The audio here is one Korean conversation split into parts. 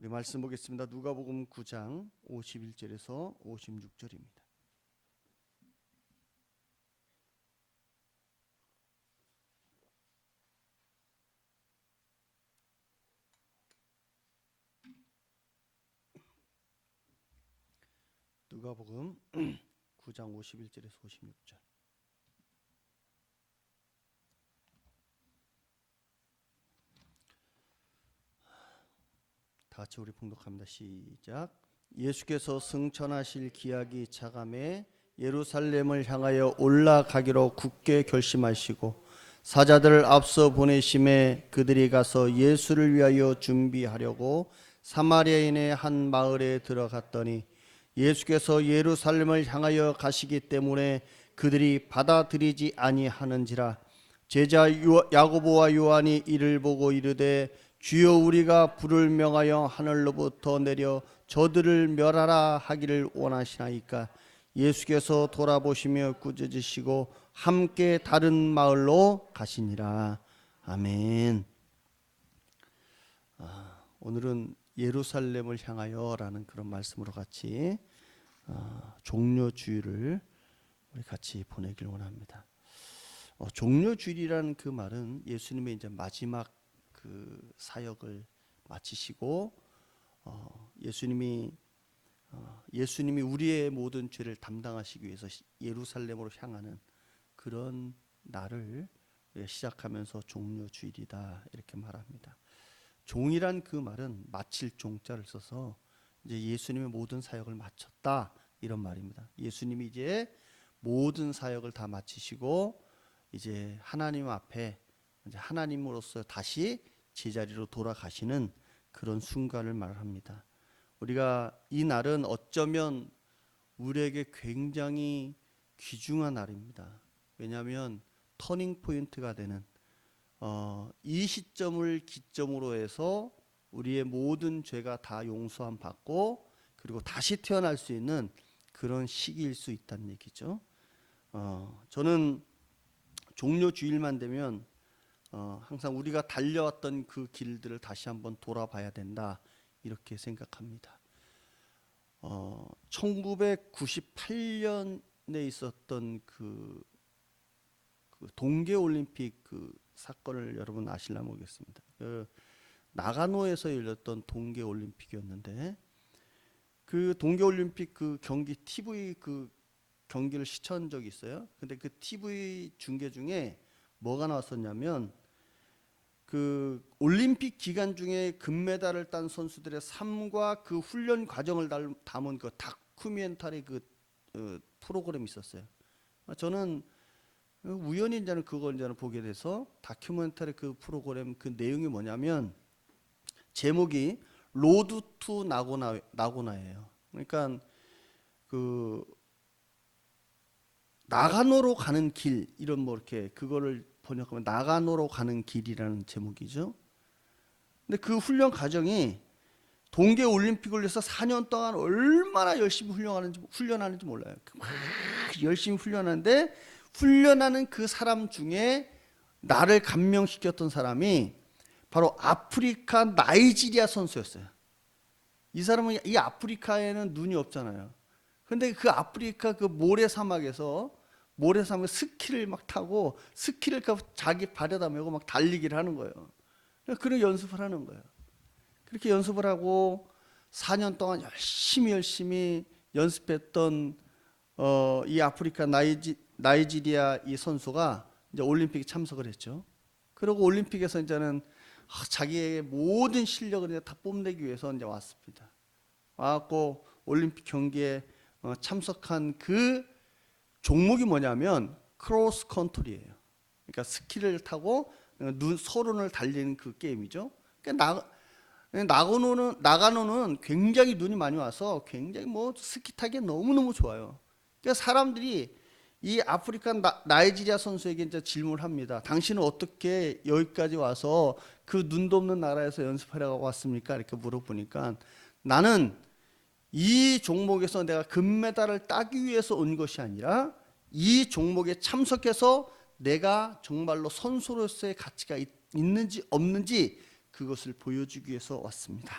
우리 말씀 보겠습니다. 누가복음 9장 51절에서 56절입니다. 누가복음 9장 51절에서 56절. 다 같이 우리 봉독합니다. 시작. 예수께서 승천하실 기약이 차감해 예루살렘을 향하여 올라가기로 굳게 결심하시고 사자들을 앞서 보내심에 그들이 가서 예수를 위하여 준비하려고 사마리아인의 한 마을에 들어갔더니 예수께서 예루살렘을 향하여 가시기 때문에 그들이 받아들이지 아니하는지라. 제자 야고보와 요한이 이를 보고 이르되 주여, 우리가 불을 명하여 하늘로부터 내려 저들을 멸하라 하기를 원하시나이까. 예수께서 돌아보시며 꾸짖으시고 함께 다른 마을로 가시니라. 아멘. 오늘은 예루살렘을 향하여 라는 그런 말씀으로 같이 종려주일을 우리 같이 보내길 원합니다. 종려주일이라는 그 말은 예수님의 이제 마지막 그 사역을 마치시고 예수님이 우리의 모든 죄를 담당하시기 위해서 예루살렘으로 향하는 그런 날을 시작하면서 종려주일이다 이렇게 말합니다. 종이란 그 말은 마칠 종자를 써서 이제 예수님의 모든 사역을 마쳤다 이런 말입니다. 예수님이 이제 모든 사역을 다 마치시고 이제 하나님 앞에 이제 하나님으로서 다시 제자리로 돌아가시는 그런 순간을 말합니다. 우리가 이 날은 어쩌면 우리에게 굉장히 귀중한 날입니다. 왜냐하면 터닝 포인트가 되는 이 시점을 기점으로 해서 우리의 모든 죄가 다 용서함 받고 그리고 다시 태어날 수 있는 그런 시기일 수 있다는 얘기죠. 저는 종려주일만 되면 항상 우리가 달려왔던 그 길들을 다시 한번 돌아봐야 된다 이렇게 생각합니다. 1998년에 있었던 그 동계올림픽 그 사건을 여러분 아실라 모르겠습니다. 나가노에서 열렸던 동계올림픽이었는데 그 동계올림픽 그 경기 TV 그 경기를 시청한 적이 있어요. 근데 그 TV 중계 중에 뭐가 나왔었냐면 그 올림픽 기간 중에 금메달을 딴 선수들의 삶과 그 훈련 과정을 담은 그 다큐멘터리 그 프로그램이 있었어요. 저는 우연히 이제는 그걸 이제는 보게 돼서 다큐멘터리 그 프로그램 그 내용이 뭐냐면 제목이 로드 투 나고나예요. 그러니까 그 나가노로 가는 길 이런 뭐 이렇게 그거를 번역하면 나가노로 가는 길이라는 제목이죠. 근데 그 훈련 과정이 동계 올림픽을 위해서 4년 동안 얼마나 열심히 훈련하는지 몰라요. 열심히 훈련하는데 훈련하는 그 사람 중에 나를 감명시켰던 사람이 바로 아프리카 나이지리아 선수였어요. 이 사람은 이 아프리카에는 눈이 없잖아요. 근데 그 아프리카 그 모래사막에서 스키를 막 타고 스키를 자기 발에다 메고 막 달리기를 하는 거예요. 그런 연습을 하는 거예요. 그렇게 연습을 하고 4년 동안 열심히 연습했던 이 아프리카 나이지리아 이 선수가 이제 올림픽에 참석을 했죠. 그리고 올림픽에서 이제는 자기의 모든 실력을 이제 다 뽐내기 위해서 이제 왔습니다. 와갖고 올림픽 경기에 참석한 그 종목이 뭐냐면 크로스 컨트리예요. 그러니까 스키를 타고 서론을 달리는 그 게임이죠. 그러니까 나가노는 굉장히 눈이 많이 와서 굉장히 뭐 스키 타기 너무너무 좋아요. 그러니까 사람들이 이 아프리카 나이지리아 선수에게 이제 질문을 합니다. 당신은 어떻게 여기까지 와서 그 눈도 없는 나라에서 연습하려고 왔습니까? 이렇게 물어보니까 나는 이 종목에서 내가 금메달을 따기 위해서 온 것이 아니라 이 종목에 참석해서 내가 정말로 선수로서의 가치가 있는지 없는지 그것을 보여주기 위해서 왔습니다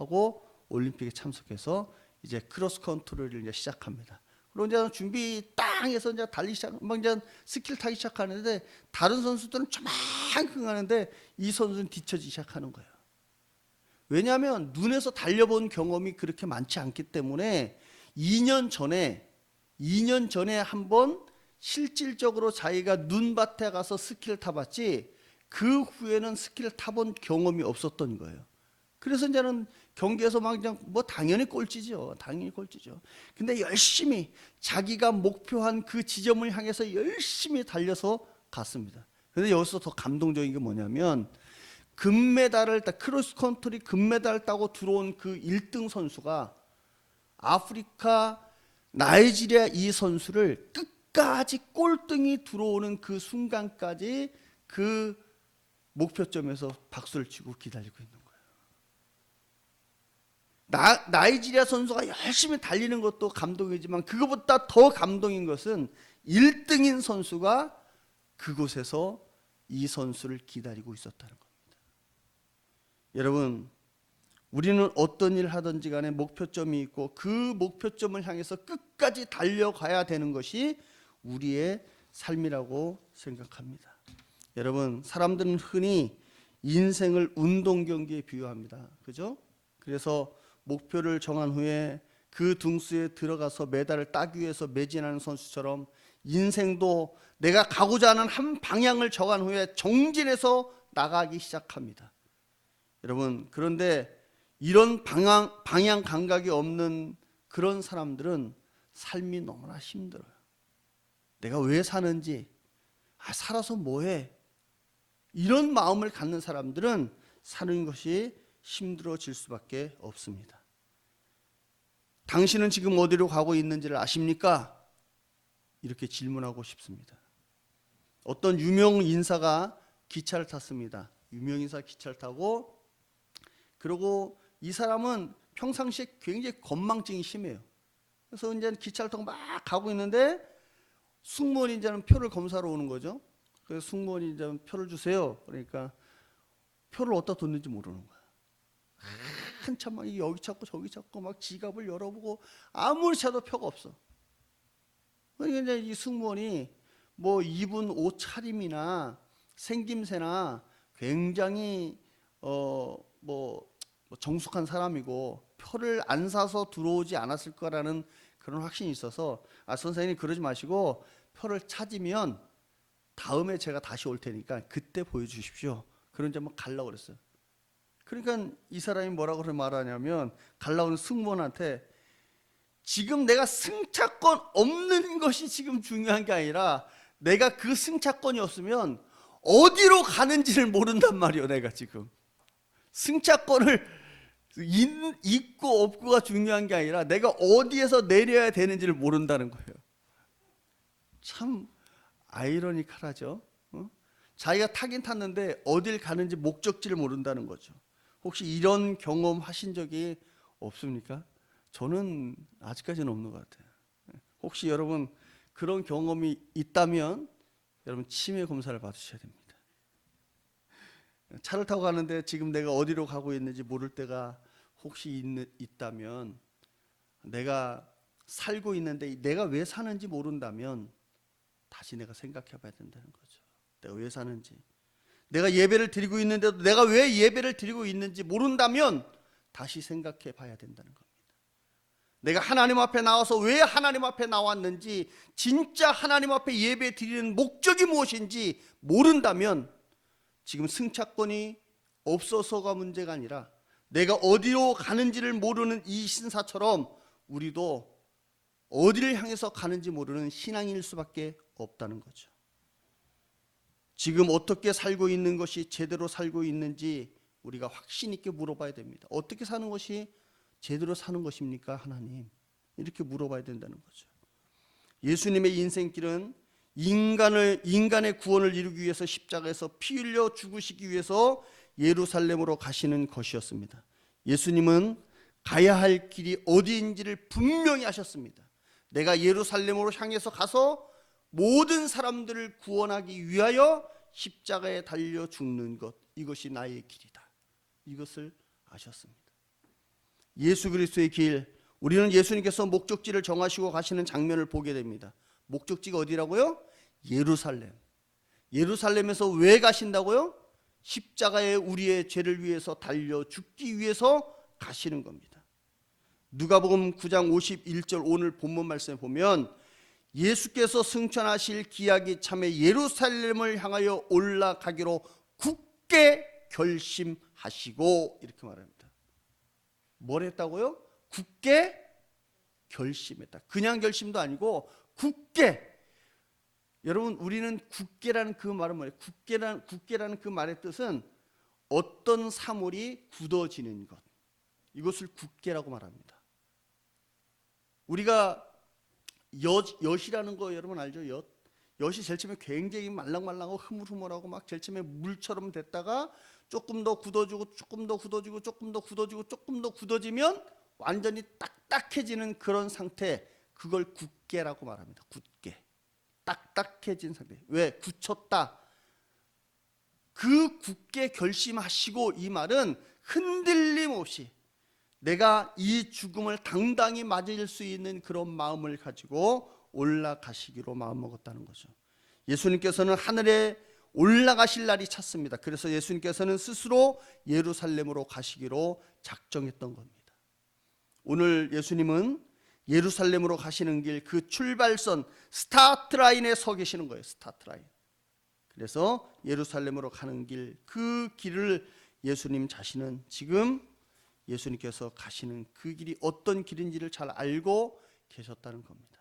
하고 올림픽에 참석해서 이제 크로스 컨트롤을 이제 시작합니다. 그리고 이제 준비 땅 해서 이제 달리기 시작, 막 이제 스킬 타기 시작하는데 다른 선수들은 저만큼 가는데 이 선수는 뒤처지기 시작하는 거예요. 왜냐하면 눈에서 달려본 경험이 그렇게 많지 않기 때문에 2년 전에 한번 실질적으로 자기가 눈밭에 가서 스키를 타봤지 그 후에는 스키를 타본 경험이 없었던 거예요. 그래서 이제는 경기에서 막 그냥 뭐 당연히 꼴찌죠. 당연히 꼴찌죠. 근데 열심히 자기가 목표한 그 지점을 향해서 열심히 달려서 갔습니다. 근데 여기서 더 감동적인 게 뭐냐면 금메달을 크로스컨트리 금메달을 따고 들어온 그 1등 선수가 아프리카 나이지리아 이 선수를 끝까지 꼴등이 들어오는 그 순간까지 그 목표점에서 박수를 치고 기다리고 있는 거예요. 나이지리아 선수가 열심히 달리는 것도 감동이지만 그것보다 더 감동인 것은 1등인 선수가 그곳에서 이 선수를 기다리고 있었다는 겁니다. 여러분, 우리는 어떤 일을 하든지 간에 목표점이 있고 그 목표점을 향해서 끝까지 달려가야 되는 것이 우리의 삶이라고 생각합니다. 여러분, 사람들은 흔히 인생을 운동 경기에 비유합니다. 그죠? 그래서 목표를 정한 후에 그 등수에 들어가서 메달을 따기 위해서 매진하는 선수처럼 인생도 내가 가고자 하는 한 방향을 정한 후에 정진해서 나가기 시작합니다. 여러분, 그런데 이런 방향 감각이 없는 그런 사람들은 삶이 너무나 힘들어요. 내가 왜 사는지, 살아서 뭐해? 이런 마음을 갖는 사람들은 사는 것이 힘들어질 수밖에 없습니다. 당신은 지금 어디로 가고 있는지를 아십니까? 이렇게 질문하고 싶습니다. 어떤 유명 인사가 기차를 탔습니다. 유명 인사 기차를 타고 그리고 이 사람은 평상시에 굉장히 건망증이 심해요. 그래서 이제 기차를 타고 막 가고 있는데 승무원이 이제는 표를 검사로 오는 거죠. 그래서 승무원이 이제 표를 주세요. 그러니까 표를 어디다 뒀는지 모르는 거야. 한참 막 여기 찾고 저기 찾고 막 지갑을 열어보고 아무리 찾아도 표가 없어. 그러니까 이제 이 승무원이 뭐 입은 옷 차림이나 생김새나 굉장히 뭐 정숙한 사람이고 표를 안 사서 들어오지 않았을 거라는 그런 확신이 있어서 선생님 그러지 마시고 표를 찾으면 다음에 제가 다시 올 테니까 그때 보여주십시오. 그런 점 한번 가려고 그랬어요. 그러니까 이 사람이 뭐라고 말하냐면 가려고 하는 승무원한테 지금 내가 승차권 없는 것이 지금 중요한 게 아니라 내가 그 승차권이 없으면 어디로 가는지를 모른단 말이에요. 내가 지금 승차권을 있고 없고가 중요한 게 아니라 내가 어디에서 내려야 되는지를 모른다는 거예요. 참 아이러니컬하죠. 자기가 타긴 탔는데 어딜 가는지 목적지를 모른다는 거죠. 혹시 이런 경험 하신 적이 없습니까? 저는 아직까지는 없는 것 같아요. 혹시 여러분 그런 경험이 있다면 여러분 치매 검사를 받으셔야 됩니다. 차를 타고 가는데 지금 내가 어디로 가고 있는지 모를 때가 혹시 있다면 내가 살고 있는데 내가 왜 사는지 모른다면 다시 내가 생각해 봐야 된다는 거죠. 내가 왜 사는지. 내가 예배를 드리고 있는데도 내가 왜 예배를 드리고 있는지 모른다면 다시 생각해 봐야 된다는 겁니다. 내가 하나님 앞에 나와서 왜 하나님 앞에 나왔는지 진짜 하나님 앞에 예배 드리는 목적이 무엇인지 모른다면 지금 승차권이 없어서가 문제가 아니라 내가 어디로 가는지를 모르는 이 신사처럼 우리도 어디를 향해서 가는지 모르는 신앙인일 수밖에 없다는 거죠. 지금 어떻게 살고 있는 것이 제대로 살고 있는지 우리가 확신 있게 물어봐야 됩니다. 어떻게 사는 것이 제대로 사는 것입니까, 하나님? 이렇게 물어봐야 된다는 거죠. 예수님의 인생길은 인간의 구원을 이루기 위해서 십자가에서 피 흘려 죽으시기 위해서 예루살렘으로 가시는 것이었습니다. 예수님은 가야 할 길이 어디인지를 분명히 아셨습니다. 내가 예루살렘으로 향해서 가서 모든 사람들을 구원하기 위하여 십자가에 달려 죽는 것, 이것이 나의 길이다. 이것을 아셨습니다. 예수 그리스도의 길, 우리는 예수님께서 목적지를 정하시고 가시는 장면을 보게 됩니다. 목적지가 어디라고요? 예루살렘. 예루살렘에서 왜 가신다고요? 십자가에 우리의 죄를 위해서 달려 죽기 위해서 가시는 겁니다. 누가복음 9장 51절 오늘 본문 말씀에 보면 예수께서 승천하실 기약이 참에 예루살렘을 향하여 올라가기로 굳게 결심하시고 이렇게 말합니다. 뭘 했다고요? 굳게 결심했다. 그냥 결심도 아니고 굳게. 여러분, 우리는 굳게라는 그 말은 뭐예요? 굳게라는 그 말의 뜻은 어떤 사물이 굳어지는 것, 이것을 굳게라고 말합니다. 우리가 엿이라는 거 여러분 알죠? 엿이 제일 처음에 굉장히 말랑말랑하고 흐물흐물하고 막 제일 처음에 물처럼 됐다가 조금 더 굳어지고 조금 더 굳어지고 조금 더 굳어지고 조금 더 굳어지면 완전히 딱딱해지는 그런 상태, 그걸 굳게라고 말합니다. 굳게. 딱딱해진 상태. 왜? 굳혔다. 그 굳게 결심하시고, 이 말은 흔들림 없이 내가 이 죽음을 당당히 맞을 수 있는 그런 마음을 가지고 올라가시기로 마음먹었다는 거죠. 예수님께서는 하늘에 올라가실 날이 찼습니다. 그래서 예수님께서는 스스로 예루살렘으로 가시기로 작정했던 겁니다. 오늘 예수님은 예루살렘으로 가시는 길, 그 출발선 스타트 라인에 서 계시는 거예요. 스타트 라인. 그래서 예루살렘으로 가는 길, 그 길을 예수님 자신은 지금 예수님께서 가시는 그 길이 어떤 길인지를 잘 알고 계셨다는 겁니다.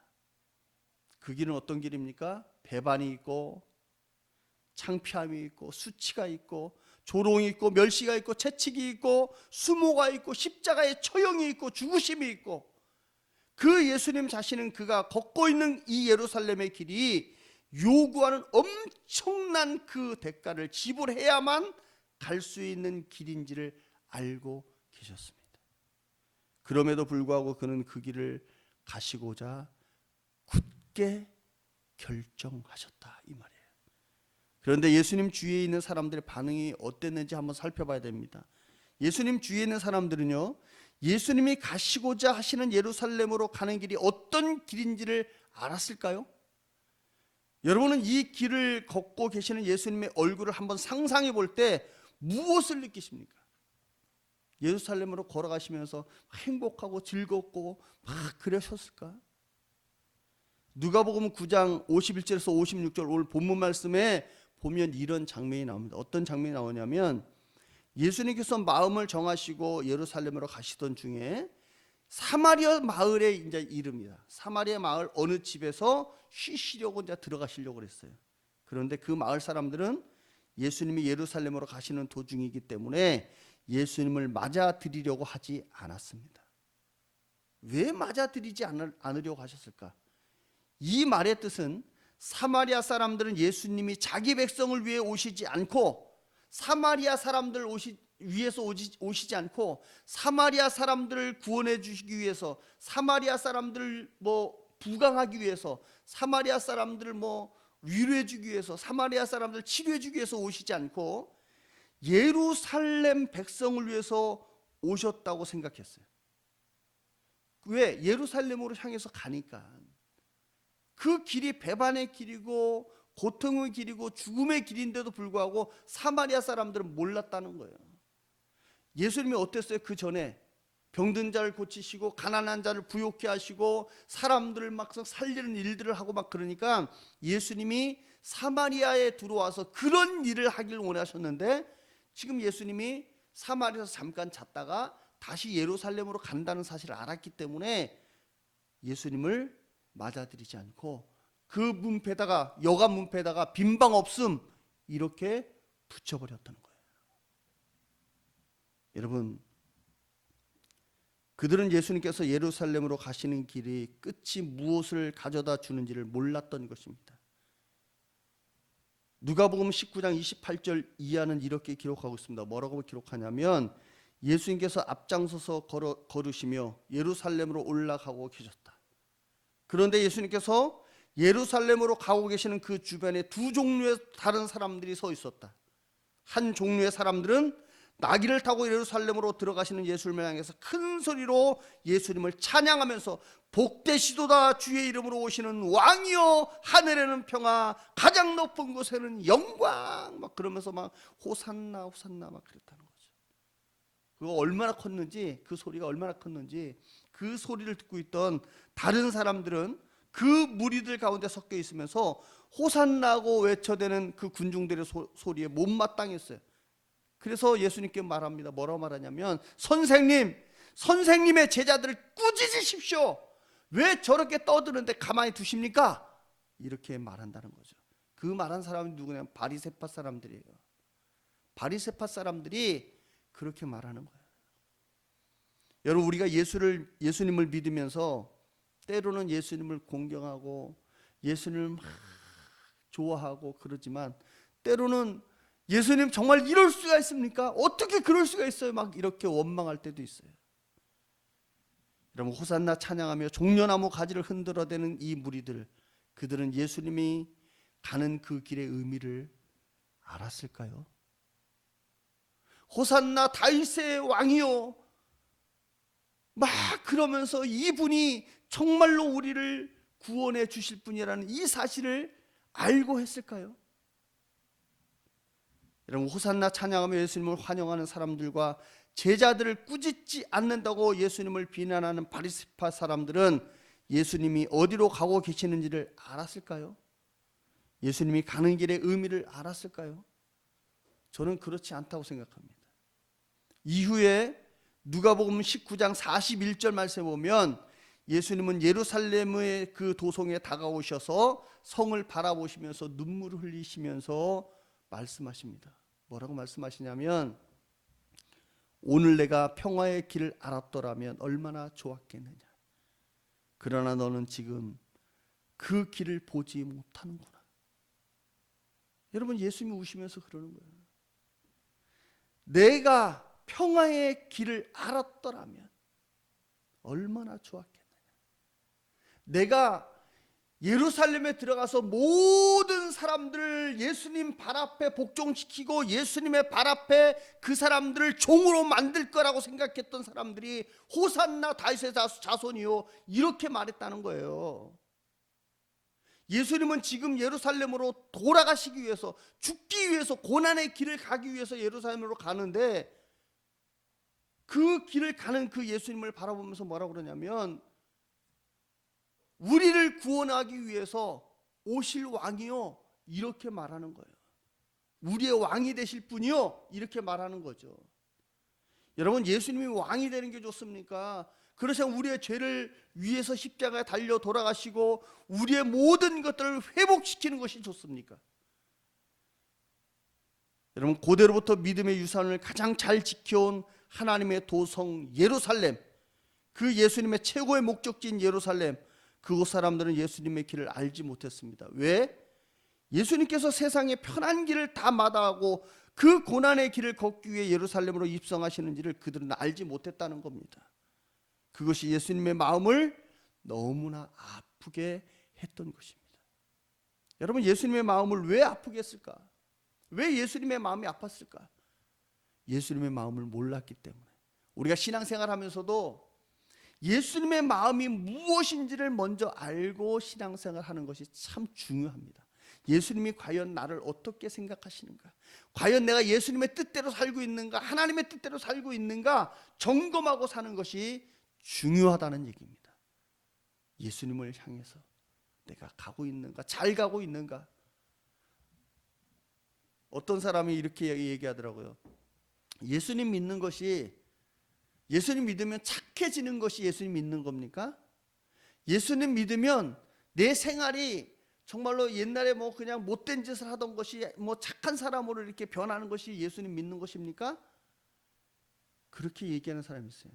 그 길은 어떤 길입니까? 배반이 있고 창피함이 있고 수치가 있고 조롱이 있고 멸시가 있고 채찍이 있고 수모가 있고 십자가의 처형이 있고 죽으심이 있고, 그 예수님 자신은 그가 걷고 있는 이 예루살렘의 길이 요구하는 엄청난 그 대가를 지불해야만 갈 수 있는 길인지를 알고 계셨습니다. 그럼에도 불구하고 그는 그 길을 가시고자 굳게 결정하셨다, 이 말이에요. 그런데 예수님 주위에 있는 사람들의 반응이 어땠는지 한번 살펴봐야 됩니다. 예수님 주위에 있는 사람들은요, 예수님이 가시고자 하시는 예루살렘으로 가는 길이 어떤 길인지를 알았을까요? 여러분은 이 길을 걷고 계시는 예수님의 얼굴을 한번 상상해 볼 때 무엇을 느끼십니까? 예루살렘으로 걸어가시면서 행복하고 즐겁고 막 그러셨을까? 누가복음 9장 51절에서 56절 오늘 본문 말씀에 보면 이런 장면이 나옵니다. 어떤 장면이 나오냐면, 예수님께서 마음을 정하시고 예루살렘으로 가시던 중에 사마리아 마을에 이제 이릅니다. 사마리아 마을 어느 집에서 쉬시려고 이제 들어가시려고 그랬어요. 그런데 그 마을 사람들은 예수님이 예루살렘으로 가시는 도중이기 때문에 예수님을 맞아들이려고 하지 않았습니다. 왜 맞아들이지 않으려고 하셨을까? 이 말의 뜻은 사마리아 사람들은 예수님이 자기 백성을 위해 오시지 않고, 사마리아 사람들 위해서 오시지 않고, 사마리아 사람들을 구원해 주시기 위해서, 사마리아 사람들을 부강하기 위해서, 사마리아 사람들을 위로해 주기 위해서, 사마리아 사람들을 치료해 주기 위해서 오시지 않고 예루살렘 백성을 위해서 오셨다고 생각했어요. 왜? 예루살렘으로 향해서 가니까. 그 길이 배반의 길이고 고통의 길이고 죽음의 길인데도 불구하고 사마리아 사람들은 몰랐다는 거예요. 예수님이 어땠어요? 그 전에 병든 자를 고치시고 가난한 자를 부욕케 하시고 사람들을 막 살리는 일들을 하고 막 그러니까 예수님이 사마리아에 들어와서 그런 일을 하길 원하셨는데, 지금 예수님이 사마리아에서 잠깐 잤다가 다시 예루살렘으로 간다는 사실을 알았기 때문에 예수님을 맞아들이지 않고 그 문패에다가, 여관 문패에다가 빈방 없음 이렇게 붙여버렸다는 거예요. 여러분, 그들은 예수님께서 예루살렘으로 가시는 길이 끝이 무엇을 가져다 주는지를 몰랐던 것입니다. 누가복음 19장 28절 이하는 이렇게 기록하고 있습니다. 뭐라고 기록하냐면, 예수님께서 앞장서서 걸으시며 예루살렘으로 올라가고 계셨다. 그런데 예수님께서 예루살렘으로 가고 계시는 그 주변에 두 종류의 다른 사람들이 서 있었다. 한 종류의 사람들은 나귀를 타고 예루살렘으로 들어가시는 예수님을 향해서 큰 소리로 예수님을 찬양하면서 복되시도다 주의 이름으로 오시는 왕이여 하늘에는 평화 가장 높은 곳에는 영광 막 그러면서 막 호산나 호산나 막 그랬다는 거죠. 그거 얼마나 컸는지, 그 소리가 얼마나 컸는지 그 소리를 듣고 있던 다른 사람들은 그 무리들 가운데 섞여 있으면서 호산나고 외쳐대는 그 군중들의 소리에 못마땅했어요. 그래서 예수님께 말합니다. 뭐라고 말하냐면 선생님의 제자들을 꾸짖으십시오. 왜 저렇게 떠드는데 가만히 두십니까? 이렇게 말한다는 거죠. 그 말한 사람이 누구냐면 바리새파 사람들이에요. 바리새파 사람들이 그렇게 말하는 거예요. 여러분, 우리가 예수님을 믿으면서 때로는 예수님을 공경하고 예수님을 막 좋아하고 그러지만 때로는 예수님 정말 이럴 수가 있습니까? 어떻게 그럴 수가 있어요? 막 이렇게 원망할 때도 있어요. 여러분, 호산나 찬양하며 종려나무 가지를 흔들어대는 이 무리들, 그들은 예수님이 가는 그 길의 의미를 알았을까요? 호산나 다윗의 왕이요 막 그러면서 이분이 정말로 우리를 구원해 주실 분이라는 이 사실을 알고 했을까요? 여러분, 호산나 찬양하며 예수님을 환영하는 사람들과 제자들을 꾸짖지 않는다고 예수님을 비난하는 바리새파 사람들은 예수님이 어디로 가고 계시는지를 알았을까요? 예수님이 가는 길의 의미를 알았을까요? 저는 그렇지 않다고 생각합니다. 이후에 누가복음 19장 41절 말씀에 보면 예수님은 예루살렘의 그 도성에 다가오셔서 성을 바라보시면서 눈물을 흘리시면서 말씀하십니다. 뭐라고 말씀하시냐면 오늘 내가 평화의 길을 알았더라면 얼마나 좋았겠느냐. 그러나 너는 지금 그 길을 보지 못하는구나. 여러분, 예수님이 우시면서 그러는 거예요. 내가 평화의 길을 알았더라면 얼마나 좋았겠느냐. 내가 예루살렘에 들어가서 모든 사람들을 예수님 발 앞에 복종시키고 예수님의 발 앞에 그 사람들을 종으로 만들 거라고 생각했던 사람들이 호산나 다윗의 자손이요 이렇게 말했다는 거예요. 예수님은 지금 예루살렘으로 돌아가시기 위해서, 죽기 위해서, 고난의 길을 가기 위해서 예루살렘으로 가는데 그 길을 가는 그 예수님을 바라보면서 뭐라고 그러냐면 우리를 구원하기 위해서 오실 왕이요 이렇게 말하는 거예요. 우리의 왕이 되실 분이요 이렇게 말하는 거죠. 여러분, 예수님이 왕이 되는 게 좋습니까? 그러시면 우리의 죄를 위해서 십자가에 달려 돌아가시고 우리의 모든 것들을 회복시키는 것이 좋습니까? 여러분, 고대로부터 믿음의 유산을 가장 잘 지켜온 하나님의 도성 예루살렘, 그 예수님의 최고의 목적지인 예루살렘, 그곳 사람들은 예수님의 길을 알지 못했습니다. 왜? 예수님께서 세상의 편한 길을 다 마다하고 그 고난의 길을 걷기 위해 예루살렘으로 입성하시는지를 그들은 알지 못했다는 겁니다. 그것이 예수님의 마음을 너무나 아프게 했던 것입니다. 여러분, 예수님의 마음을 왜 아프게 했을까? 왜 예수님의 마음이 아팠을까? 예수님의 마음을 몰랐기 때문에. 우리가 신앙생활 하면서도 예수님의 마음이 무엇인지를 먼저 알고 신앙생활 하는 것이 참 중요합니다. 예수님이 과연 나를 어떻게 생각하시는가? 과연 내가 예수님의 뜻대로 살고 있는가? 하나님의 뜻대로 살고 있는가? 점검하고 사는 것이 중요하다는 얘기입니다. 예수님을 향해서 내가 가고 있는가? 잘 가고 있는가? 어떤 사람이 이렇게 얘기하더라고요. 예수님 믿는 것이, 예수님 믿으면 착해지는 것이 예수님 믿는 겁니까? 예수님 믿으면 내 생활이 정말로 옛날에 뭐 그냥 못된 짓을 하던 것이 뭐 착한 사람으로 이렇게 변하는 것이 예수님 믿는 것입니까? 그렇게 얘기하는 사람이 있어요.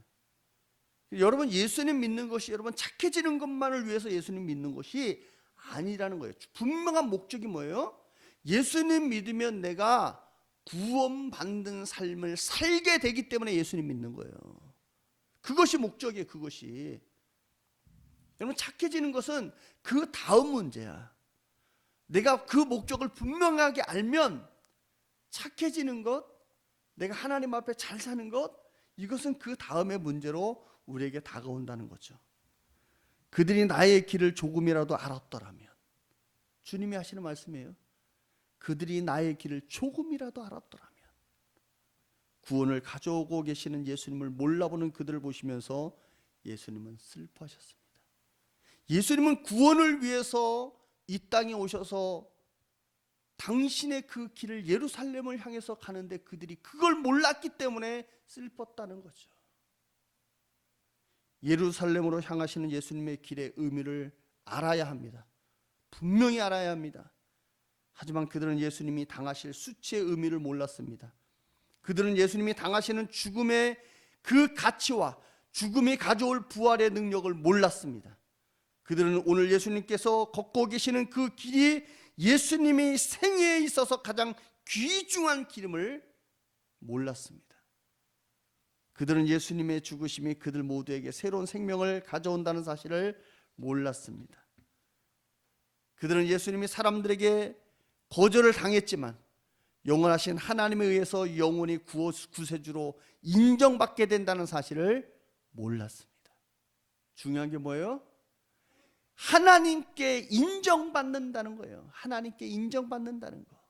여러분, 예수님 믿는 것이 여러분 착해지는 것만을 위해서 예수님 믿는 것이 아니라는 거예요. 분명한 목적이 뭐예요? 예수님 믿으면 내가 구원받는 삶을 살게 되기 때문에 예수님 믿는 거예요. 그것이 목적이에요. 그것이. 여러분, 착해지는 것은 그 다음 문제야. 내가 그 목적을 분명하게 알면 착해지는 것, 내가 하나님 앞에 잘 사는 것, 이것은 그 다음의 문제로 우리에게 다가온다는 거죠. 그들이 나의 길을 조금이라도 알았더라면, 주님이 하시는 말씀이에요. 그들이 나의 길을 조금이라도 알았더라면. 구원을 가져오고 계시는 예수님을 몰라보는 그들을 보시면서 예수님은 슬퍼하셨습니다. 예수님은 구원을 위해서 이 땅에 오셔서 당신의 그 길을 예루살렘을 향해서 가는데 그들이 그걸 몰랐기 때문에 슬펐다는 거죠. 예루살렘으로 향하시는 예수님의 길의 의미를 알아야 합니다. 분명히 알아야 합니다. 하지만 그들은 예수님이 당하실 수치의 의미를 몰랐습니다. 그들은 예수님이 당하시는 죽음의 그 가치와 죽음이 가져올 부활의 능력을 몰랐습니다. 그들은 오늘 예수님께서 걷고 계시는 그 길이 예수님이 생애에 있어서 가장 귀중한 길임을 몰랐습니다. 그들은 예수님의 죽으심이 그들 모두에게 새로운 생명을 가져온다는 사실을 몰랐습니다. 그들은 예수님이 사람들에게 거절을 당했지만 영원하신 하나님에 의해서 영원히 구세주로 인정받게 된다는 사실을 몰랐습니다. 중요한 게 뭐예요? 하나님께 인정받는다는 거예요. 하나님께 인정받는다는 거.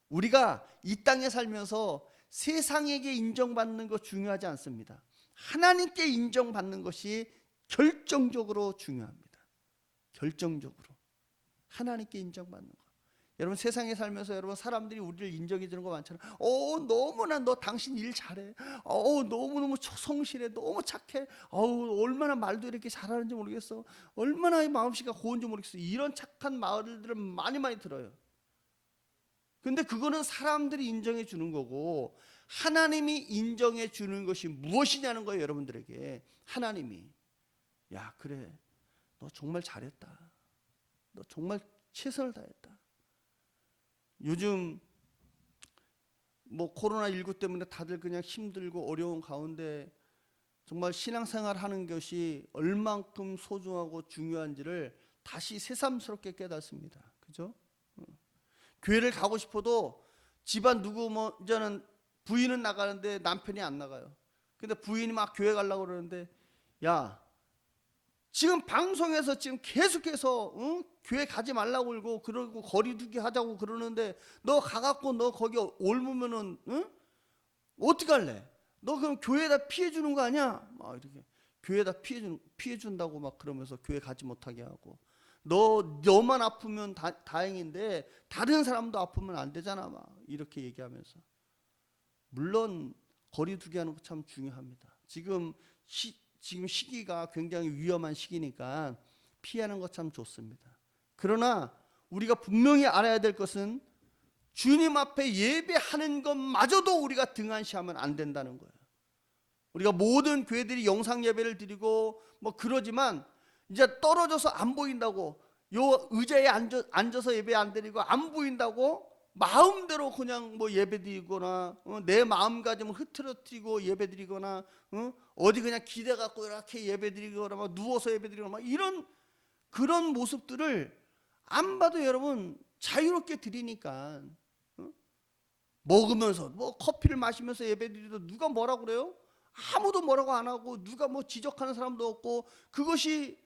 우리가 이 땅에 살면서 세상에게 인정받는 거 중요하지 않습니다. 하나님께 인정받는 것이 결정적으로 중요합니다. 결정적으로 하나님께 인정받는 거. 여러분, 세상에 살면서 여러분, 사람들이 우리를 인정해 주는 거 많잖아요. 너무나 너 당신 일 잘해. 너무너무 성실해. 너무 착해. 얼마나 말도 이렇게 잘하는지 모르겠어. 얼마나 마음씨가 고운지 모르겠어. 이런 착한 말들을 많이 들어요. 근데 그거는 사람들이 인정해 주는 거고, 하나님이 인정해 주는 것이 무엇이냐는 거예요. 여러분들에게 하나님이, 야, 그래, 너 정말 잘했다. 너 정말 최선을 다했다. 요즘 코로나19 때문에 다들 그냥 힘들고 어려운 가운데 정말 신앙생활 하는 것이 얼만큼 소중하고 중요한지를 다시 새삼스럽게 깨닫습니다. 그죠? 교회를 가고 싶어도 집안 이제는 부인은 나가는데 남편이 안 나가요. 근데 부인이 막 교회 가려고 그러는데, 야, 지금 방송에서 지금 계속해서 교회 가지 말라고 그러고 그러고 거리두기 하자고 그러는데 너 가갖고 너 거기 옮으면은 어떻게 할래? 너 그럼 교회에다 피해 주는 거 아니야? 막 이렇게 교회에다 피해 준다고 막 그러면서 교회 가지 못하게 하고, 너만 아프면 다행인데 다른 사람도 아프면 안 되잖아, 막 이렇게 얘기하면서. 물론 거리두기 하는 거 참 중요합니다. 지금 시기가 굉장히 위험한 시기니까 피하는 것 참 좋습니다. 그러나 우리가 분명히 알아야 될 것은 주님 앞에 예배하는 것마저도 우리가 등한시하면 안 된다는 거예요. 우리가 모든 교회들이 영상 예배를 드리고 그러지만 이제 떨어져서 안 보인다고, 요 의자에 앉아서 예배 안 드리고 안 보인다고 마음대로 그냥 예배 드리거나 내 마음가짐을 흐트러뜨리고 예배 드리거나 어디 그냥 기대 갖고 이렇게 예배 드리거나 막 누워서 예배 드리거나 막 이런 그런 모습들을 안 봐도 여러분 자유롭게 드리니까, 먹으면서 커피를 마시면서 예배 드리도 누가 뭐라고 그래요? 아무도 뭐라고 안 하고 누가 지적하는 사람도 없고, 그것이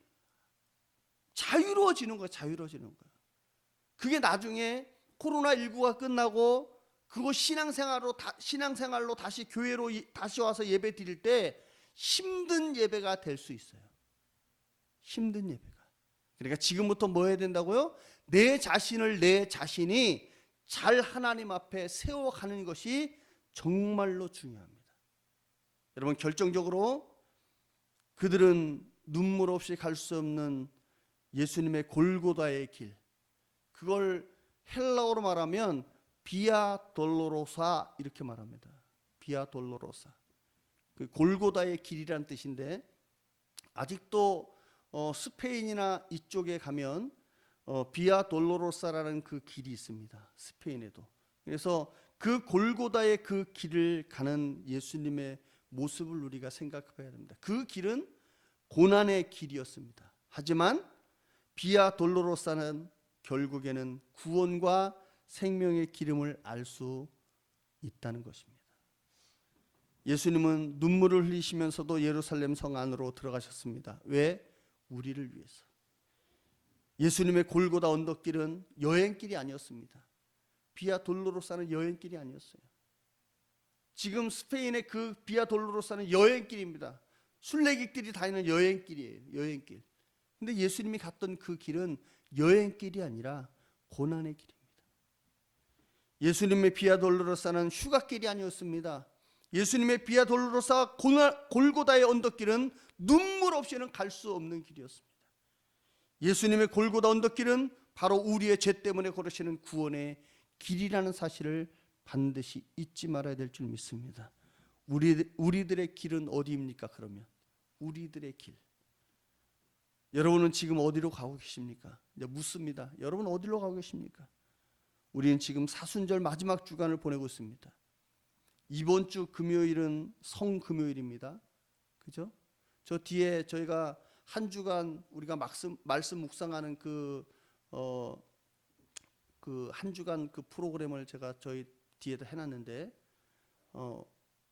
자유로워지는 거예요. 자유로워지는 거예요. 그게 나중에 코로나19가 끝나고 그거 신앙생활로 다시 교회로 다시 와서 예배 드릴 때 힘든 예배가 될 수 있어요. 힘든 예배가. 그러니까 지금부터 뭐 해야 된다고요? 내 자신이 잘 하나님 앞에 세워가는 것이 정말로 중요합니다. 여러분, 결정적으로 그들은 눈물 없이 갈 수 없는 예수님의 골고다의 길, 그걸 헬라어로 말하면 비아 돌로로사 이렇게 말합니다. 비아 돌로로사. 그 골고다의 길이라는 뜻인데, 아직도 스페인이나 이쪽에 가면 비아 돌로로사라는 그 길이 있습니다. 스페인에도. 그래서 그 골고다의 그 길을 가는 예수님의 모습을 우리가 생각해봐야 됩니다. 그 길은 고난의 길이었습니다. 하지만 비아 돌로로사는 결국에는 구원과 생명의 기름을 알 수 있다는 것입니다. 예수님은 눈물을 흘리시면서도 예루살렘 성 안으로 들어가셨습니다. 왜? 우리를 위해서. 예수님의 골고다 언덕길은 여행길이 아니었습니다. 비아 돌로로사는 여행길이 아니었어요. 지금 스페인의 그 비아 돌로로사는 여행길입니다. 순례객들이 다니는 여행길이에요. 여행길. 근데 예수님이 갔던 그 길은 여행길이 아니라 고난의 길입니다. 예수님의 비아 돌로로사는 휴가길이 아니었습니다. 예수님의 비아 돌로로사 골고다의 언덕길은 눈물 없이는 갈 수 없는 길이었습니다. 예수님의 골고다 언덕길은 바로 우리의 죄 때문에 걸으시는 구원의 길이라는 사실을 반드시 잊지 말아야 될 줄 믿습니다. 우리들의 길은 어디입니까? 그러면 우리들의 길. 여러분은 지금 어디로 가고 계십니까? 이제 묻습니다. 여러분 어디로 가고 계십니까? 우리는 지금 사순절 마지막 주간을 보내고 있습니다. 이번 주 금요일은 성금요일입니다. 그죠? 저 뒤에 저희가 한 주간 우리가 말씀 묵상하는 그 한 주간 그 프로그램을 제가 저희 뒤에다 해놨는데,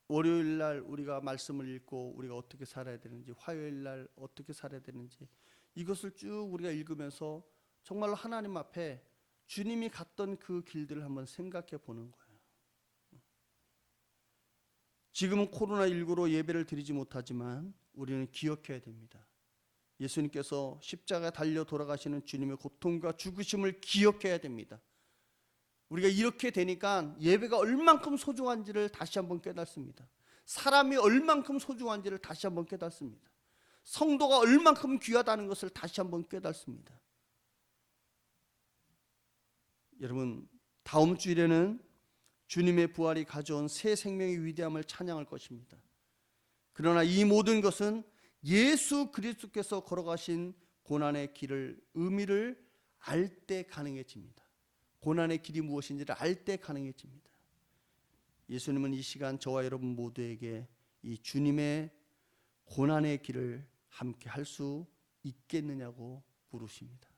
월요일 날 우리가 말씀을 읽고 우리가 어떻게 살아야 되는지, 화요일 날 어떻게 살아야 되는지, 이것을 쭉 우리가 읽으면서 정말로 하나님 앞에 주님이 갔던 그 길들을 한번 생각해 보는 거예요. 지금은 코로나19로 예배를 드리지 못하지만 우리는 기억해야 됩니다. 예수님께서 십자가에 달려 돌아가시는 주님의 고통과 죽으심을 기억해야 됩니다. 우리가 이렇게 되니까 예배가 얼만큼 소중한지를 다시 한번 깨닫습니다. 사람이 얼만큼 소중한지를 다시 한번 깨닫습니다. 성도가 얼만큼 귀하다는 것을 다시 한번 깨닫습니다. 여러분, 다음 주일에는 주님의 부활이 가져온 새 생명의 위대함을 찬양할 것입니다. 그러나 이 모든 것은 예수 그리스도께서 걸어가신 고난의 길을 의미를 알 때 가능해집니다. 고난의 길이 무엇인지를 알 때 가능해집니다. 예수님은 이 시간 저와 여러분 모두에게 이 주님의 고난의 길을 함께 할 수 있겠느냐고 물으십니다.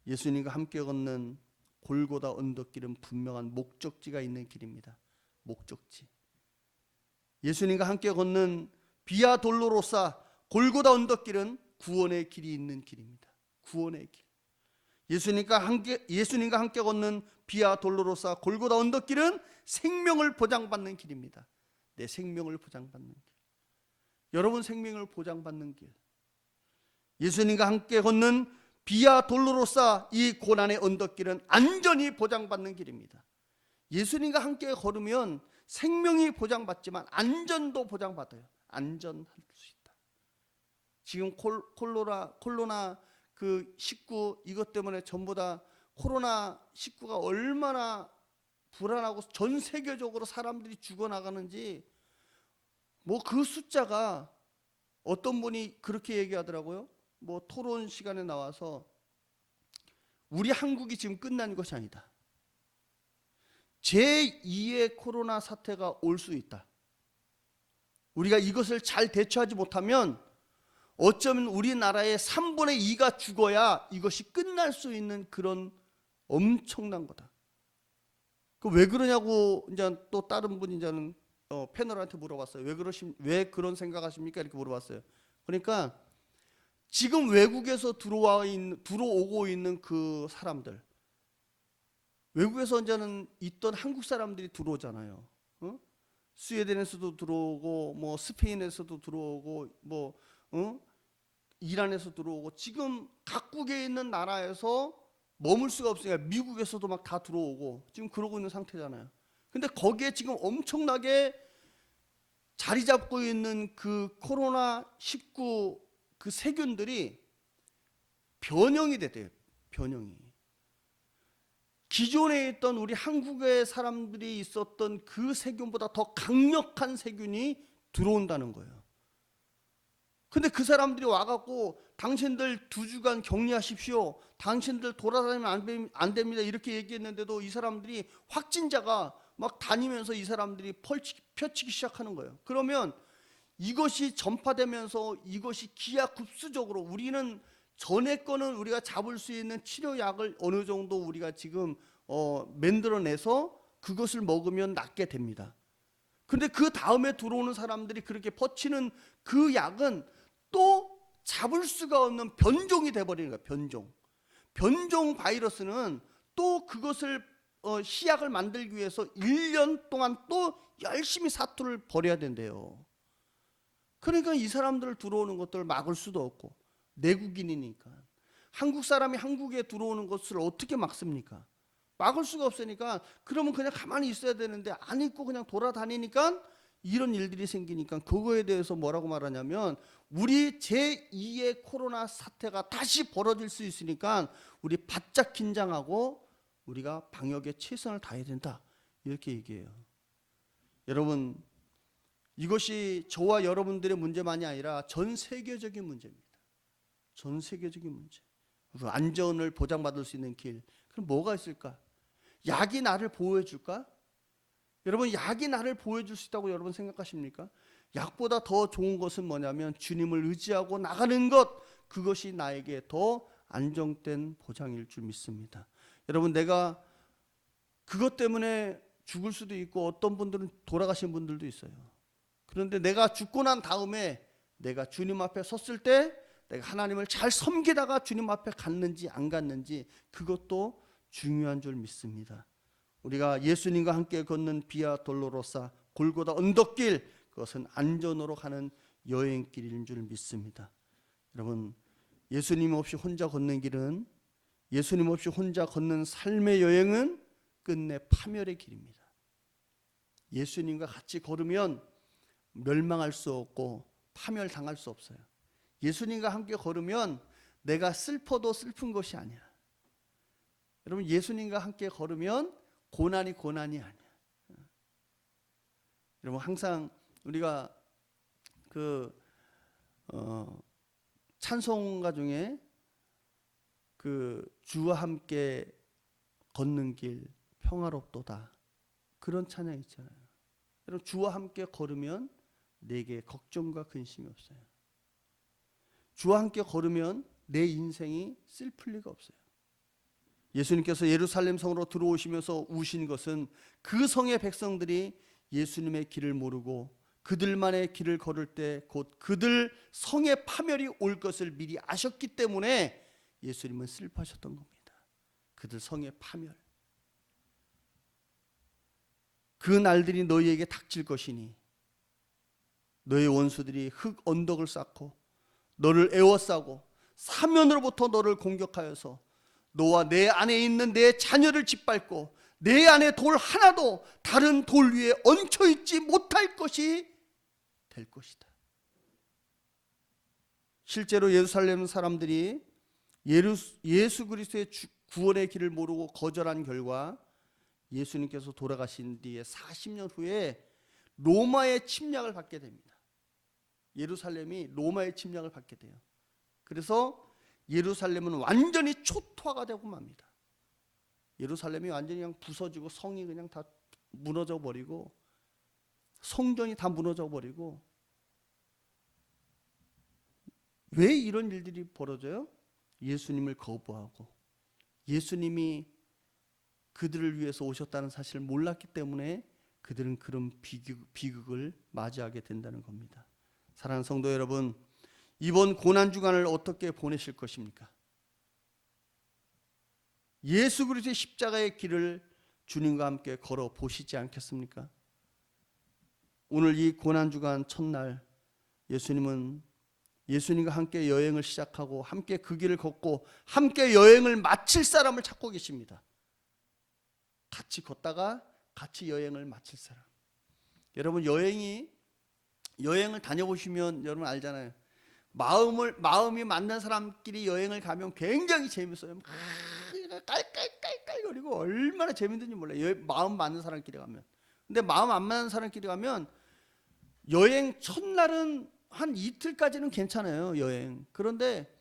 예수님과 함께 걷는 골고다 언덕길은 분명한 목적지가 있는 길입니다. 목적지. 예수님과 함께 걷는 비아 돌로로사 골고다 언덕길은 구원의 길이 있는 길입니다. 구원의 길. 예수님과 함께 걷는 비아 돌로로사 골고다 언덕길은 생명을 보장받는 길입니다. 내 생명을 보장받는 길. 여러분 생명을 보장받는 길. 예수님과 함께 걷는 비아 돌로로사 이 고난의 언덕길은 안전이 보장받는 길입니다. 예수님과 함께 걸으면 생명이 보장받지만 안전도 보장받아요. 안전할 수 있다. 지금 코로나 그 19 이것 때문에 전부 다 코로나 19가 얼마나 불안하고 전 세계적으로 사람들이 죽어나가는지, 뭐 그 숫자가 어떤 분이 그렇게 얘기하더라고요. 뭐 토론 시간에 나와서 우리 한국이 지금 끝난 것이 아니다. 제2의 코로나 사태가 올 수 있다. 우리가 이것을 잘 대처하지 못하면 어쩌면 우리나라의 3분의 2가 죽어야 이것이 끝날 수 있는 그런 엄청난 거다. 그 왜 그러냐고 이제 또 다른 분이 이제는 패널한테 물어봤어요. 왜 그런 생각하십니까? 이렇게 물어봤어요. 그러니까 지금 외국에서 들어오고 있는 그 사람들, 외국에서 이제는 있던 한국 사람들이 들어오잖아요. 스웨덴에서도 들어오고, 뭐 스페인에서도 들어오고, 뭐 이란에서 들어오고, 지금 각국에 있는 나라에서 머물 수가 없으니까 미국에서도 막 다 들어오고 지금 그러고 있는 상태잖아요. 근데 거기에 지금 엄청나게 자리 잡고 있는 그 코로나19 그 세균들이 변형이 됐대요. 변형이. 기존에 있던 우리 한국의 사람들이 있었던 그 세균보다 더 강력한 세균이 들어온다는 거예요. 근데 그 사람들이 와갖고 당신들 2주간 격리하십시오. 당신들 돌아다니면 안 됩니다. 이렇게 얘기했는데도 이 사람들이 확진자가 막 다니면서 이 사람들이 펴치기 시작하는 거예요. 그러면 이것이 전파되면서 이것이 기하급수적으로 우리는 전에 거는 우리가 잡을 수 있는 치료약을 어느 정도 우리가 지금 만들어내서 그것을 먹으면 낫게 됩니다. 근데 그 다음에 들어오는 사람들이 그렇게 퍼치는 그 약은 또 잡을 수가 없는 변종이 돼버리는 거야. 변종 바이러스는 또 그것을 시약을 만들기 위해서 1년 동안 또 열심히 사투를 벌여야 된대요. 그러니까 이 사람들 들어오는 것들을 막을 수도 없고, 내국인이니까. 한국 사람이 한국에 들어오는 것을 어떻게 막습니까? 막을 수가 없으니까, 그러면 그냥 가만히 있어야 되는데 안 있고 그냥 돌아다니니까 이런 일들이 생기니까, 그거에 대해서 뭐라고 말하냐면, 우리 제2의 코로나 사태가 다시 벌어질 수 있으니까 우리 바짝 긴장하고 우리가 방역에 최선을 다해야 된다, 이렇게 얘기해요. 여러분, 이것이 저와 여러분들의 문제만이 아니라 전 세계적인 문제입니다. 전 세계적인 문제. 안전을 보장받을 수 있는 길, 그럼 뭐가 있을까? 약이 나를 보호해 줄까? 여러분, 약이 나를 보호해 줄 수 있다고 여러분 생각하십니까? 약보다 더 좋은 것은 뭐냐면 주님을 의지하고 나가는 것, 그것이 나에게 더 안정된 보장일 줄 믿습니다. 여러분, 내가 그것 때문에 죽을 수도 있고, 어떤 분들은 돌아가신 분들도 있어요. 그런데 내가 죽고 난 다음에 내가 주님 앞에 섰을 때 내가 하나님을 잘 섬기다가 주님 앞에 갔는지 안 갔는지, 그것도 중요한 줄 믿습니다. 우리가 예수님과 함께 걷는 비아 돌로로사 골고다 언덕길, 그것은 안전으로 가는 여행길인 줄 믿습니다. 여러분, 예수님 없이 혼자 걷는 길은, 예수님 없이 혼자 걷는 삶의 여행은 끝내 파멸의 길입니다. 예수님과 같이 걸으면 멸망할 수 없고 파멸당할 수 없어요. 예수님과 함께 걸으면 내가 슬퍼도 슬픈 것이 아니야. 여러분, 예수님과 함께 걸으면 고난이 아니야. 여러분, 항상 우리가 찬송가 중에 주와 함께 걷는 길 평화롭도다, 그런 찬양 있잖아요. 여러분, 주와 함께 걸으면 내게 걱정과 근심이 없어요. 주와 함께 걸으면 내 인생이 슬플 리가 없어요. 예수님께서 예루살렘 성으로 들어오시면서 우신 것은 그 성의 백성들이 예수님의 길을 모르고 그들만의 길을 걸을 때 곧 그들 성의 파멸이 올 것을 미리 아셨기 때문에 예수님은 슬퍼하셨던 겁니다. 그들 성의 파멸. 그 날들이 너희에게 닥칠 것이니 너희 원수들이 흙 언덕을 쌓고 너를 에워싸고 사면으로부터 너를 공격하여서 너와 내 안에 있는 내 자녀를 짓밟고 내 안에 돌 하나도 다른 돌 위에 얹혀 있지 못할 것이 될 것이다. 실제로 예루살렘 사람들이 예수 그리스도의 구원의 길을 모르고 거절한 결과 예수님께서 돌아가신 뒤에 40년 후에 로마의 침략을 받게 됩니다. 예루살렘이 로마의 침략을 받게 돼요. 그래서 예루살렘은 완전히 초토화가 되고 맙니다. 예루살렘이 완전히 그냥 부서지고 성이 그냥 다 무너져 버리고 성전이 다 무너져 버리고. 왜 이런 일들이 벌어져요? 예수님을 거부하고 예수님이 그들을 위해서 오셨다는 사실을 몰랐기 때문에 그들은 그런 비극을 맞이하게 된다는 겁니다. 사랑하는 성도 여러분, 이번 고난주간을 어떻게 보내실 것입니까? 예수 그리스도의 십자가의 길을 주님과 함께 걸어 보시지 않겠습니까? 오늘 이 고난주간 첫날 예수님과 함께 여행을 시작하고 함께 그 길을 걷고 함께 여행을 마칠 사람을 찾고 계십니다. 같이 걷다가 같이 여행을 마칠 사람. 여러분, 여행을 다녀보시면 여러분 알잖아요. 마음이 맞는 사람끼리 여행을 가면 굉장히 재밌어요. 깔깔깔깔거리고 얼마나 재밌는지 몰라요. 마음 맞는 사람끼리 가면. 근데 마음 안 맞는 사람끼리 가면 여행 첫날은 한 이틀까지는 괜찮아요, 여행. 그런데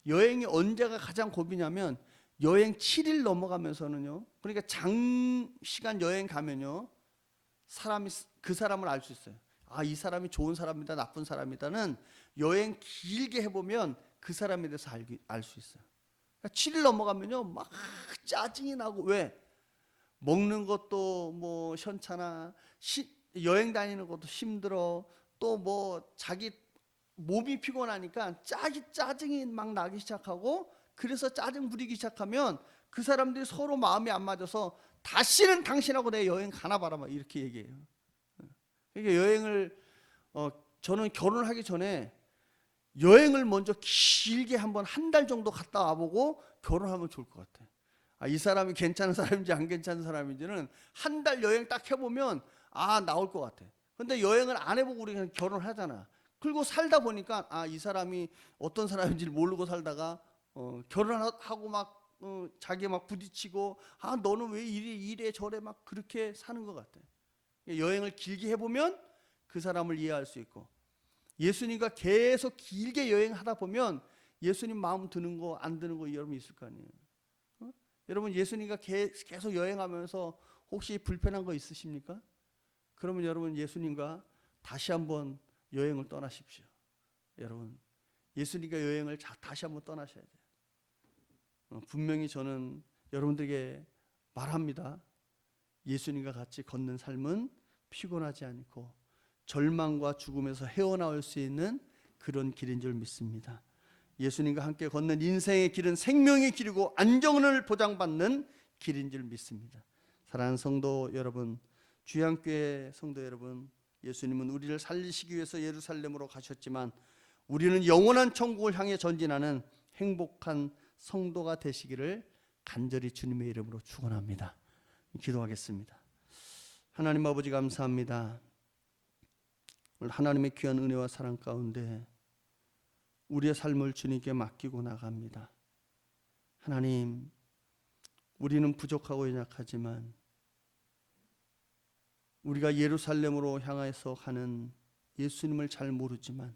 여행이 언제가 가장 고비냐면 여행 7일 넘어가면서는요. 그러니까 장시간 여행 가면요. 그 사람을 알 수 있어요. 아, 이 사람이 좋은 사람이다, 나쁜 사람이다는 여행 길게 해보면 그 사람에 대해서 알 수 있어요. 그러니까 7일 넘어가면요. 막 짜증이 나고. 왜? 먹는 것도 뭐 현찮아. 여행 다니는 것도 힘들어. 또 뭐 자기 몸이 피곤하니까 짜증이 막 나기 시작하고, 그래서 짜증 부리기 시작하면 그 사람들이 서로 마음이 안 맞아서 다시는 당신하고 내 여행 가나 봐라 막 이렇게 얘기해요. 그러니까 여행을 저는 결혼하기 전에 여행을 먼저 길게 한번 한 달 정도 갔다 와보고 결혼하면 좋을 것 같아. 이 사람이 괜찮은 사람인지 안 괜찮은 사람인지는 한 달 여행 딱 해보면 나올 것 같아. 근데 여행을 안 해보고 우리가 결혼하잖아. 그리고 살다 보니까 이 사람이 어떤 사람인지를 모르고 살다가 결혼하고 막 자기 막 부딪히고 너는 왜 이래 저래 막 그렇게 사는 것 같아. 여행을 길게 해보면 그 사람을 이해할 수 있고, 예수님과 계속 길게 여행하다 보면 예수님 마음 드는 거 안 드는 거 여러분 있을 거 아니에요. 여러분 예수님과 계속 여행하면서 혹시 불편한 거 있으십니까? 그러면 여러분 예수님과 다시 한번 여행을 떠나십시오. 여러분 예수님과 여행을 다시 한번 떠나셔야 돼요. 분명히 저는 여러분들에게 말합니다. 예수님과 같이 걷는 삶은 피곤하지 않고 절망과 죽음에서 헤어나올 수 있는 그런 길인 줄 믿습니다. 예수님과 함께 걷는 인생의 길은 생명의 길이고 안정을 보장받는 길인 줄 믿습니다. 사랑하는 성도 여러분, 주양교회 성도 여러분, 예수님은 우리를 살리시기 위해서 예루살렘으로 가셨지만 우리는 영원한 천국을 향해 전진하는 행복한 성도가 되시기를 간절히 주님의 이름으로 축원합니다. 기도하겠습니다. 하나님 아버지 감사합니다. 오늘 하나님의 귀한 은혜와 사랑 가운데 우리의 삶을 주님께 맡기고 나갑니다. 하나님, 우리는 부족하고 연약하지만 우리가 예루살렘으로 향해서 가는 예수님을 잘 모르지만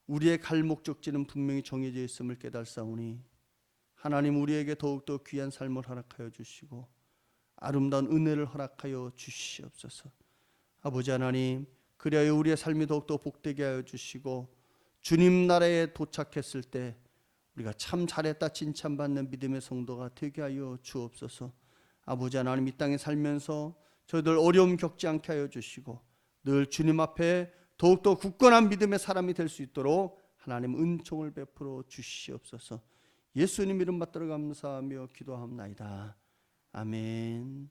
우리의 갈 목적지는 분명히 정해져 있음을 깨달사오니 하나님 우리에게 더욱더 귀한 삶을 허락하여 주시고 아름다운 은혜를 허락하여 주시옵소서. 아버지 하나님, 그리하여 우리의 삶이 더욱더 복되게 하여 주시고 주님 나라에 도착했을 때 우리가 참 잘했다 칭찬받는 믿음의 성도가 되게 하여 주옵소서. 아버지 하나님, 이 땅에 살면서 저희들 어려움 겪지 않게 하여 주시고 늘 주님 앞에 더욱더 굳건한 믿음의 사람이 될 수 있도록 하나님 은총을 베풀어 주시옵소서. 예수님 이름 받들어 감사하며 기도합나이다. 아멘.